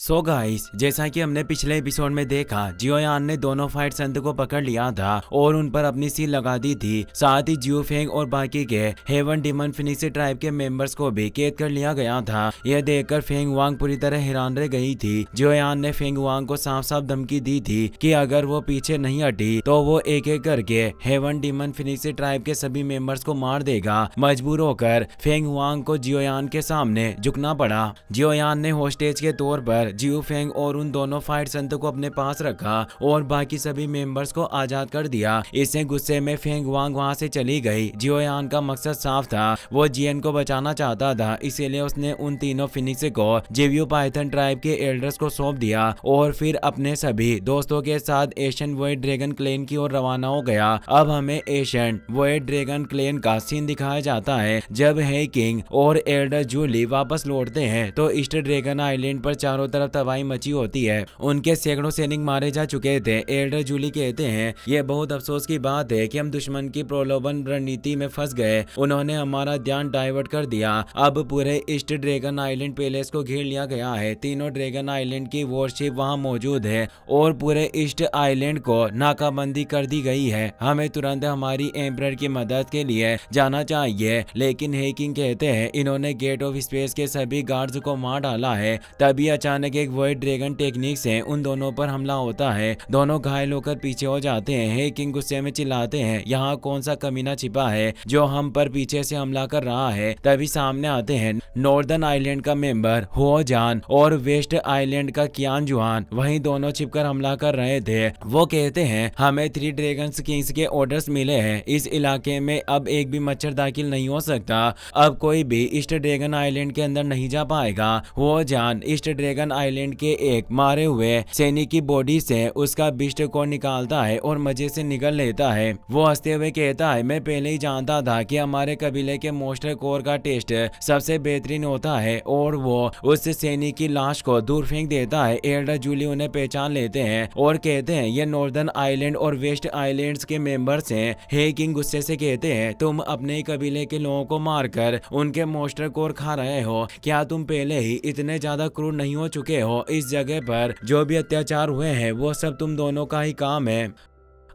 So guys, जैसा कि हमने पिछले एपिसोड में देखा, जियोयान ने दोनों फाइट संत को पकड़ लिया था और उन पर अपनी सील लगा दी थी। साथ ही जियो फेंग और बाकी के हेवन डिमन फिनिक्स ट्राइब के मेंबर्स को भी कैद कर लिया गया था। यह देखकर फेंग वांग पूरी तरह हैरान रह गई थी। जियोयान ने फेंग वांग को साफ साफ धमकी दी थी कि अगर वो पीछे नहीं हटी तो वो एक एक करके हेवन डिमन फिनिक्स ट्राइब के सभी मेंबर्स को मार देगा। मजबूर होकर फेंग वांग को जियोयान के सामने झुकना पड़ा। जियोयान ने होस्टेज के तौर पर जियो फेंग और उन दोनों फाइट संत को अपने पास रखा और बाकी सभी मेंबर्स को आजाद कर दिया। इससे गुस्से में फेंग वांग वहां से चली गई। जियोयान का मकसद साफ था, वो जियन को बचाना चाहता था, इसीलिए उसने उन तीनों फिनिक्स को जिवियो पाइथन ट्राइब के एल्डर्स को सौंप दिया और फिर अपने सभी दोस्तों के साथ एशियन वॉइड ड्रैगन क्लेन की ओर रवाना हो गया। अब हमें एशियन वॉइड ड्रैगन क्लेन का सीन दिखाया जाता है। जब हे किंग और एल्डर जूली वापस लौटते हैं तो ईस्ट ड्रैगन आइलैंड पर चारों तरफ तबाही मची होती है। उनके सैकड़ों सैनिक मारे जा चुके थे। एल्डर जूली कहते हैं, ये बहुत अफसोस की बात है कि हम दुश्मन की प्रलोभन रणनीति में फंस गए। उन्होंने हमारा ध्यान डाइवर्ट कर दिया। अब पूरे ईस्ट ड्रैगन आइलैंड पैलेस को घेर लिया गया है। तीनों ड्रैगन आइलैंड की वॉरशिप वहां मौजूद है और पूरे ईस्ट आइलैंड को नाकाबंदी कर दी गई है। हमें तुरंत हमारी एम्परर की मदद के लिए जाना चाहिए। लेकिन हे किंग कहते हैं, इन्होंने गेट ऑफ स्पेस के सभी गार्ड्स को मार डाला है। तभी अचानक एक वॉइड ड्रैगन टेक्निक से उन दोनों पर हमला होता है। दोनों घायल होकर पीछे हो जाते हैं। हे किंग गुस्से में चिल्लाते हैं, यहाँ कौन सा कमीना छिपा है जो हम पर पीछे से हमला कर रहा है। तभी सामने आते हैं नॉर्दर्न आइलैंड का मेंबर हुओ जान और वेस्ट आइलैंड का कियान जुआन। वहीं दोनों छिपकर हमला कर रहे थे। वो कहते हैं, हमें थ्री ड्रैगन्स किंग्स के ऑर्डर्स मिले हैं। इस इलाके में अब एक भी मच्छर दाखिल नहीं हो सकता। अब कोई भी ईस्ट ड्रैगन आइलैंड के अंदर नहीं जा पाएगा। हुओ जान ईस्ट ड्रैगन आइलैंड के एक मारे हुए सैनिक की बॉडी से उसका बिस्ट को निकालता है और मजे से निगल लेता है। वो हंसते हुए कहता है, मैं पहले ही जानता था कि हमारे कबीले के मोस्टर कोर का टेस्ट सबसे बेहतरीन होता है। और वो उस सैनिक की लाश को दूर फेंक देता है। एल्डर जूली उन्हें पहचान लेते हैं और कहते हैं, ये नॉर्दर्न आइलैंड और वेस्ट आइलैंड्स के मेंबर्स हैं। हे किंग गुस्से से कहते हैं, तुम अपने ही कबीले के लोगों को मारकर उनके मोस्टर कोर खा रहे हो। क्या तुम पहले ही इतने ज्यादा क्रूर नहीं हो चुके हो? इस जगह पर जो भी अत्याचार हुए हैं वो सब तुम दोनों का ही काम है।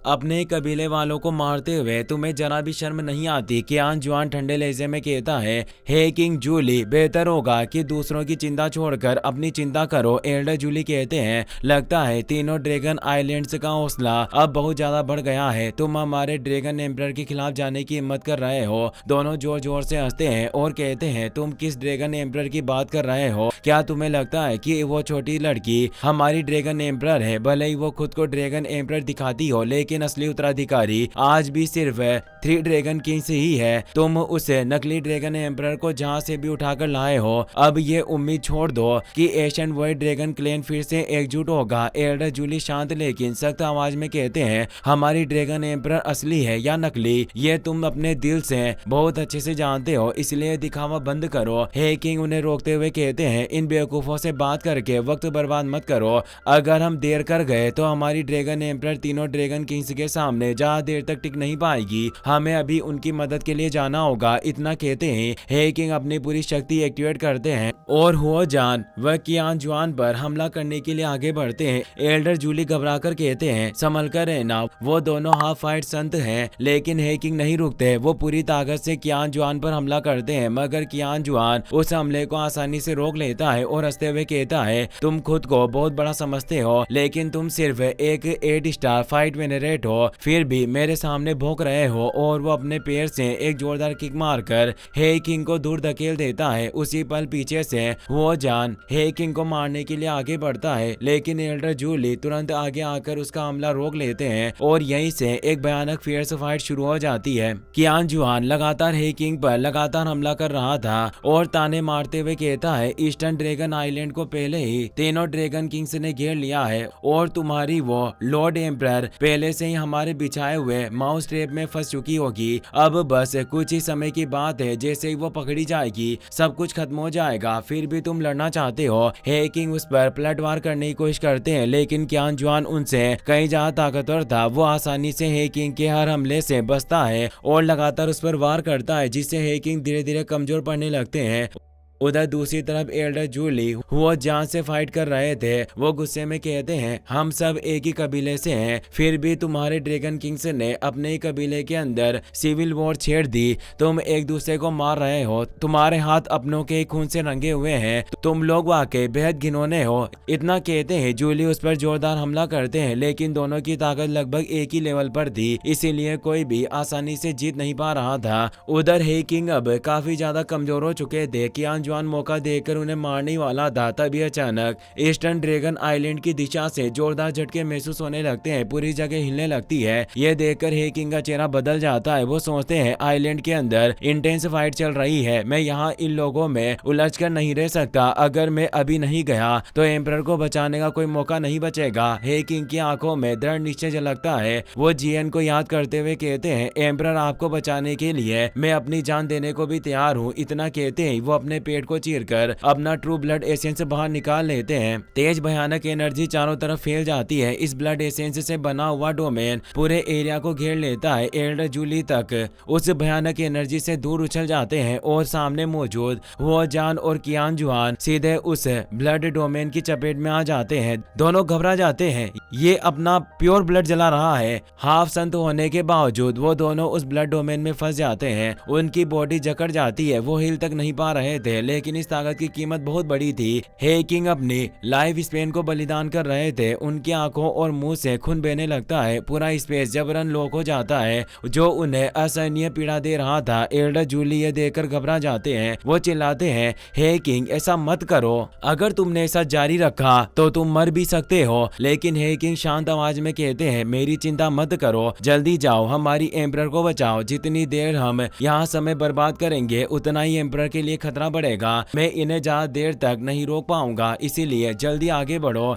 अपने कबीले वालों को मारते हुए तुम्हें जरा भी शर्म नहीं आती? कियान जुआन ठंडे लहजे में कहता है, हे किंग जूली, बेहतर होगा कि दूसरों की चिंता छोड़कर अपनी चिंता करो। एल्डर जूली कहते हैं, लगता है तीनों ड्रैगन आइलैंड्स का हौसला अब बहुत ज्यादा बढ़ गया है। तुम हमारे ड्रैगन एम्परर के खिलाफ जाने की हिम्मत कर रहे हो। दोनों जोर जोर से हंसते हैं और कहते हैं, तुम किस ड्रैगन एम्परर की बात कर रहे हो? क्या तुम्हें लगता है कि वो छोटी लड़की हमारी ड्रैगन एम्परर है? भले ही वो खुद को ड्रैगन एम्परर दिखाती हो, लेकिन असली उत्तराधिकारी आज भी सिर्फ थ्री ड्रैगन किंग्स ही है। तुम उस नकली ड्रैगन एम्परर को जहां से भी उठाकर लाए हो, अब ये उम्मीद छोड़ दो कि एशियन वॉइड ड्रैगन क्लेन फिर से एकजुट होगा। एल्डर जूली शांत लेकिन सख्त आवाज में कहते हैं, हमारी ड्रैगन एम्परर असली है या नकली, ये तुम अपने दिल से बहुत अच्छे से जानते हो, इसलिए दिखावा बंद करो। हे किंग उन्हें रोकते हुए कहते हैं, इन बेवकूफों से बात करके वक्त बर्बाद मत करो। अगर हम देर कर गए तो हमारी ड्रैगन एम्परर तीनों ड्रैगन किंग्स के सामने ज्यादा देर तक टिक नहीं पाएगी। हमें अभी उनकी मदद के लिए जाना होगा। इतना कहते हैं हे किंग अपनी पूरी शक्ति एक्टिवेट करते हैं और हुओ जान व कियान जुआन पर हमला करने के लिए आगे बढ़ते हैं। एल्डर जूली घबराकर कहते हैं, संभल कर रहना, वो दोनों हाफ फाइट संत हैं। लेकिन हे किंग नहीं रुकते। वो पूरी ताकत से कियान जुआन पर हमला करते हैं, मगर कियान जुआन उस हमले को आसानी से रोक लेता है और हंसते हुए कहता है, तुम खुद को बहुत बड़ा समझते हो, लेकिन तुम सिर्फ एक 8 स्टार फाइट वेनरेट हो, फिर भी मेरे सामने भौंक रहे हो। और वो अपने पैर से एक जोरदार किक मारकर हे किंग को दूर धकेल देता है। उसी पल पीछे से वो जान हे किंग को मारने के लिए आगे बढ़ता है, लेकिन एल्डर जूली तुरंत आगे आकर उसका हमला रोक लेते हैं और यहीं से एक भयानक फियर्स फाइट शुरू हो जाती है। कियान जुआन लगातार हे किंग पर लगातार हमला कर रहा था और ताने मारते हुए कहता है, ईस्टर्न ड्रैगन आइलैंड को पहले ही तीनों ड्रैगन किंग्स ने घेर लिया है और तुम्हारी वो लॉर्ड एम्परर पहले से ही हमारे बिछाए हुए माउस ट्रैप में फंस चुकी होगी। अब बस कुछ ही समय की बात है, जैसे ही वो पकड़ी जाएगी सब कुछ खत्म हो जाएगा। फिर भी तुम लड़ना चाहते हो। हे किंग उस पर पलटवार करने की कोशिश करते हैं, लेकिन कियान जुआन उनसे कहीं ज्यादा ताकतवर था। वो आसानी से हे किंग के हर हमले से बचता है और लगातार उस पर वार करता है, जिससे हे किंग धीरे धीरे कमजोर पड़ने लगते हैं उधर दूसरी तरफ एल्डर जूली वो जान से फाइट कर रहे थे। वो गुस्से में कहते हैं, हम सब एक ही कबीले से हैं, फिर भी तुम्हारे ड्रैगन किंग्स ने अपने ही कबीले के अंदर सिविल वॉर छेड़ दी। तुम एक दूसरे को मार रहे हो, तुम्हारे हाथ अपनों के खून से रंगे हुए हैं, तुम लोग वाकई बेहद घिनौने हो। इतना कहते हैं जूली उस पर जोरदार हमला करते हैं, लेकिन दोनों की ताकत लगभग एक ही लेवल पर थी, इसीलिए कोई भी आसानी से जीत नहीं पा रहा था। उधर हे किंग अब काफी ज्यादा कमजोर हो चुके थे। कियान जुआन मौका देकर उन्हें मारने वाला था, तभी अचानक ईस्टर्न ड्रैगन आइलैंड की दिशा से जोरदार झटके महसूस होने लगते हैं, पूरी जगह हिलने लगती है। यह देखकर हे किंग का चेहरा बदल जाता है। वो सोचते हैं आइलैंड के अंदर इंटेंस फाइट चल रही है, मैं यहाँ इन लोगों में उलझ कर नहीं रह सकता। अगर मैं अभी नहीं गया तो एम्परर को बचाने का कोई मौका नहीं बचेगा। हे किंग की आंखों में दृढ़ निश्चय झलकता है। वो जियन को याद करते हुए कहते हैं, एम्परर आपको बचाने के लिए मैं अपनी जान देने को भी तैयार हूँ। इतना कहते ही वो अपने पेट को चीरकर अपना ट्रू ब्लड एसेंस बाहर निकाल लेते हैं। तेज भयानक एनर्जी चारों तरफ फैल जाती है। इस ब्लड एसेंस से बना हुआ डोमेन पूरे एरिया को घेर लेता है। एल्डर जूली तक उस भयानक एनर्जी से दूर उछल जाते हैं और सामने मौजूद वो जान और कियान जुआन सीधे उस ब्लड डोमेन की चपेट में आ जाते हैं। दोनों घबरा जाते हैं, ये अपना प्योर ब्लड जला रहा है। हाफ संत होने के बावजूद वो दोनों उस ब्लड डोमेन में फंस जाते हैं। उनकी बॉडी जकड़ जाती है, वो हिल तक नहीं पा रहे थे, लेकिन इस ताकत की कीमत बहुत बड़ी थी। हे किंग अपनी लाइफ स्पेन को बलिदान कर रहे थे। उनकी आंखों और मुंह से खून बहने लगता है, पूरा स्पेस जबरन लॉक हो जाता है जो उन्हें असहनीय पीड़ा दे रहा था। एल्डर जूली ये देखकर घबरा जाते हैं। वो चिल्लाते हैं, हे किंग ऐसा मत करो, अगर तुमने ऐसा जारी रखा तो तुम मर भी सकते हो। लेकिन हे किंग शांत आवाज में कहते हैं, मेरी चिंता मत करो, जल्दी जाओ, हमारी एम्परर को बचाओ। जितनी देर हम यहाँ समय बर्बाद करेंगे उतना ही एम्परर के लिए खतरा बढ़ेगा। मैं इन्हें ज्यादा देर तक नहीं रोक पाऊंगा, इसीलिए जल्दी आगे बढ़ो।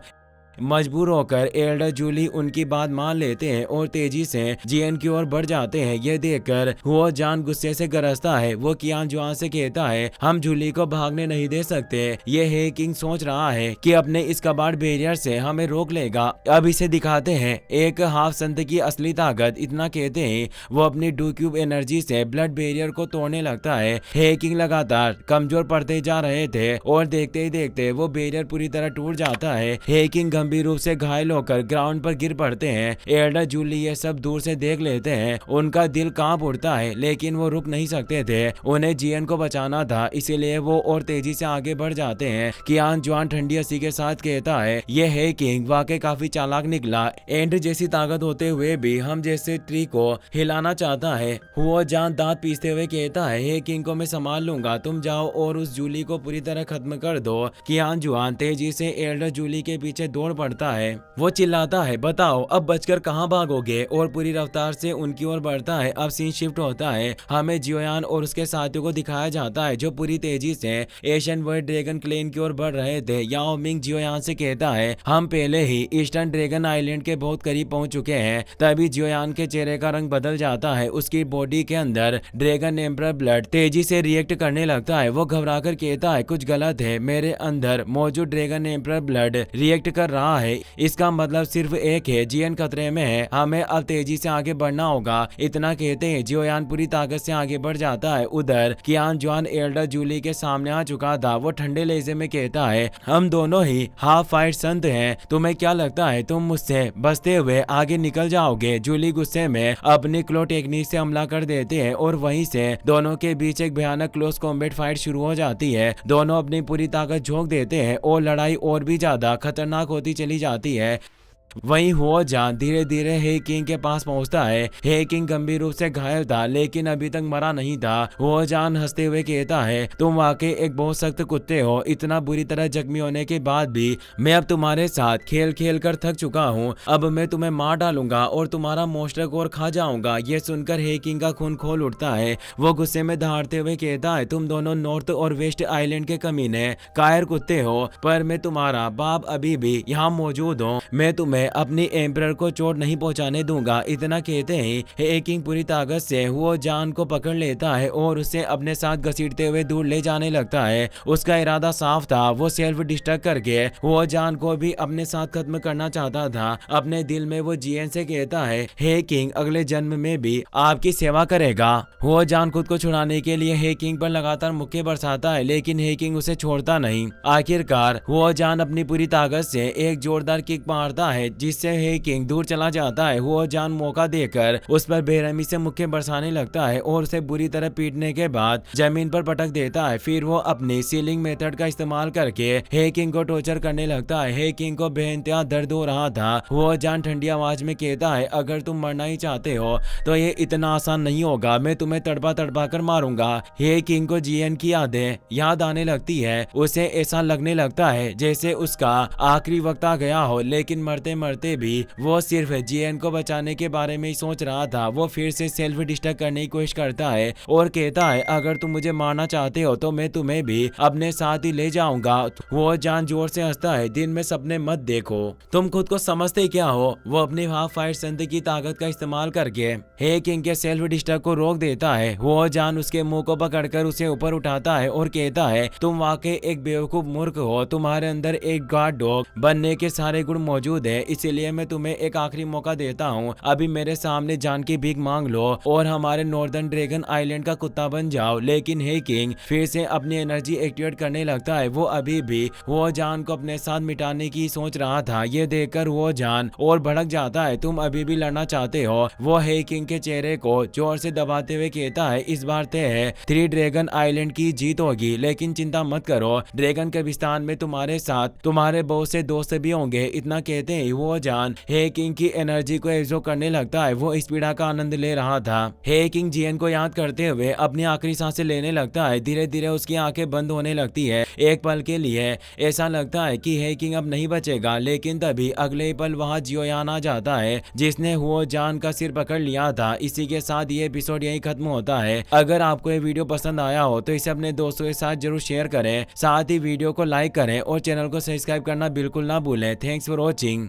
मजबूर होकर एल्डर जूली उनकी बात मान लेते हैं और तेजी से जियन की ओर बढ़ जाते हैं। यह देखकर वो जान गुस्से से गरजता है। वो कियान जुआन से कहता है, हम जूली को भागने नहीं दे सकते। ये हे किंग सोच रहा है कि अपने इस कबाड़ बैरियर से हमें रोक लेगा। अब इसे दिखाते हैं एक हाफ संत की असली ताकत। इतना कहते हैं वो अपनी डू क्यूब एनर्जी से ब्लड बैरियर को तोड़ने लगता है। हे किंग लगातार कमजोर पड़ते जा रहे थे और देखते ही देखते वो बैरियर पूरी तरह टूट जाता है। हे किंग गंभीर रूप से घायल होकर ग्राउंड पर गिर पड़ते हैं। एल्डर जूली ये सब दूर से देख लेते हैं। उनका दिल कांप उठता है, लेकिन वो रुक नहीं सकते थे। उन्हें जियन को बचाना था, इसीलिए वो और तेजी से आगे बढ़ जाते हैं। कियान जुआन ठंडी हंसी के साथ कहता है, ये हे किंग वाकई काफी चालाक निकला। एंड जैसी ताकत होते हुए भी हम जैसे ट्री को हिलाना चाहता है। वो जान दांत पीसते हुए कहता है, हे किंग को मैं संभाल लूंगा, तुम जाओ और उस जूली को पूरी तरह खत्म कर दो। कियान जुआन तेजी से एल्डर जूली के पीछे दौड़ पड़ता है। वो चिल्लाता है, बताओ अब बचकर कहां भागोगे, और पूरी रफ्तार से उनकी ओर बढ़ता है। अब सीन शिफ्ट होता है, हमें जियोयान और उसके साथियों को दिखाया जाता है जो पूरी तेजी से एशियन वर्ल्ड ड्रैगन क्लेन की ओर बढ़ रहे थे। याओ मिंग जियोयान से कहता है, हम पहले ही ईस्टर्न ड्रैगन आइलैंड के बहुत करीब पहुंच चुके हैं। तभी जियोयान के चेहरे का रंग बदल जाता है। उसकी बॉडी के अंदर ड्रैगन एम्परर ब्लड तेजी से रिएक्ट करने लगता है। वो घबराकर कहता है, कुछ गलत है, मेरे अंदर मौजूद ड्रैगन एम्परर ब्लड रिएक्ट कर रहा है। इसका मतलब सिर्फ एक है, जियन खतरे में है, हमें अब तेजी से आगे बढ़ना होगा। इतना कहते हैं जियोयान पूरी ताकत से आगे बढ़ जाता है। उधर कियान जुआन एल्डर जूली के सामने आ चुका था। वो ठंडे लहजे में कहता है, हम दोनों ही हाफ फाइट संत हैं, तुम्हें क्या लगता है तुम मुझसे बचते हुए आगे निकल जाओगे? जूली गुस्से में अपनी क्लो टेक्निक से हमला कर देते हैं और वहीं से दोनों के बीच एक भयानक क्लोज कॉम्बैट फाइट शुरू हो जाती है। दोनों अपनी पूरी ताकत झोंक देते हैं और लड़ाई और भी ज्यादा खतरनाक होती चली जाती है। वहीं हुआ जान धीरे धीरे हे किंग के पास पहुंचता है। हे किंग गंभीर रूप से घायल था, लेकिन अभी तक मरा नहीं था। हुआ जान हंसते हुए कहता है, तुम वाकई एक बहुत सख्त कुत्ते हो। इतना बुरी तरह जख्मी होने के बाद भी मैं अब तुम्हारे साथ खेल खेल कर थक चुका हूँ। अब मैं तुम्हें मार डालूंगा और तुम्हारा मोस्टर कोर खा जाऊंगा। ये सुनकर हे किंग का खून खोल उठता है। वो गुस्से में दहाड़ते हुए कहता है, तुम दोनों नॉर्थ और वेस्ट आइलैंड के कमीने कायर कुत्ते हो, पर मैं तुम्हारा बाप अभी भी यहाँ मौजूद हूँ। मैं तुम्हें अपनी एम्परर को चोट नहीं पहुंचाने दूंगा। इतना कहते ही हे किंग पूरी ताकत से हुओ जान को पकड़ लेता है और उसे अपने साथ घसीटते हुए दूर ले जाने लगता है। उसका इरादा साफ था, वो सेल्फ डिस्ट्रक्ट करके हुओ जान को भी अपने साथ खत्म करना चाहता था। अपने दिल में वो जियन से कहता है, हे किंग अगले जन्म में भी आपकी सेवा करेगा। हुओ जान खुद को छुड़ाने के लिए हे किंग पर लगातार मुक्के बरसाता है, लेकिन हे किंग उसे छोड़ता नहीं। आखिरकार हुओ जान अपनी पूरी ताकत से एक जोरदार किक मारता है, जिससे हे किंग दूर चला जाता है। हुओ जान मौका देकर उस पर बेरहमी से मुक्के बरसाने लगता है और उसे बुरी तरह पीटने के बाद जमीन पर पटक देता है। फिर वो अपनी सीलिंग मेथड का इस्तेमाल करके हे किंग को टॉर्चर करने लगता है। हे किंग को बेइंतहा दर्द हो रहा था। हुओ जान ठंडी आवाज में कहता है, अगर तुम मरना ही चाहते हो तो ये इतना आसान नहीं होगा, मैं तुम्हें तड़पा तड़पा कर मारूंगा। हे किंग को जियन की याद आने लगती है। उसे ऐसा लगने लगता है जैसे उसका आखिरी वक्त आ गया हो, लेकिन मरते मरते भी वो सिर्फ जियन को बचाने के बारे में ही सोच रहा था। वो फिर से सेल्फ डिस्ट्रक्ट करने की कोशिश करता है और कहता है, अगर तुम मुझे मारना चाहते हो तो मैं तुम्हें भी अपने साथ ही ले जाऊंगा। वो जान जोर से हंसता है, दिन में सपने मत देखो, तुम खुद को समझते क्या हो। वो अपनी हाफ फाइट संधि की ताकत का इस्तेमाल करके हे किंग के सेल्फ डिस्ट्रक्ट को रोक देता है। वो जान उसके मुंह को पकड़कर उसे ऊपर उठाता है और कहता है, तुम वाकई एक बेवकूफ मूर्ख हो, तुम्हारे अंदर एक गार्ड डॉग बनने के सारे गुण मौजूद है, इसीलिए मैं तुम्हें एक आखिरी मौका देता हूँ। अभी मेरे सामने जान की भीख मांग लो और हमारे नॉर्दर्न ड्रैगन आइलैंड का कुत्ता बन जाओ। लेकिन हे किंग फिर से अपनी एनर्जी एक्टिवेट करने लगता है। वो अभी भी वो जान को अपने साथ मिटाने की सोच रहा था। ये देखकर वो जान और भड़क जाता है, तुम अभी भी लड़ना चाहते हो। वो हे किंग के चेहरे को जोर से दबाते हुए कहता है, इस बार तय है 3 ड्रैगन आइलैंड की जीत होगी, लेकिन चिंता मत करो, ड्रैगन कब्रिस्तान में तुम्हारे साथ तुम्हारे बहुत से दोस्त भी होंगे। इतना कहते ही वो जान हे किंग की एनर्जी को एब्जॉर्ब करने लगता है। वो इस पीड़ा का आनंद ले रहा था। हे किंग जियन को याद करते हुए अपनी आखिरी सांसें लेने लगता है। धीरे धीरे उसकी आंखें बंद होने लगती है। एक पल के लिए ऐसा लगता है कि हे किंग अब नहीं बचेगा, लेकिन तभी अगले ही पल वहां जियोयान आ जाता है, जिसने हुओ जान का सिर पकड़ लिया था। इसी के साथ ये एपिसोड यही खत्म होता है। अगर आपको ये वीडियो पसंद आया हो तो इसे अपने दोस्तों के साथ जरूर शेयर करें, साथ ही वीडियो को लाइक करें और चैनल को सब्सक्राइब करना बिल्कुल ना भूलें। Thanks for watching.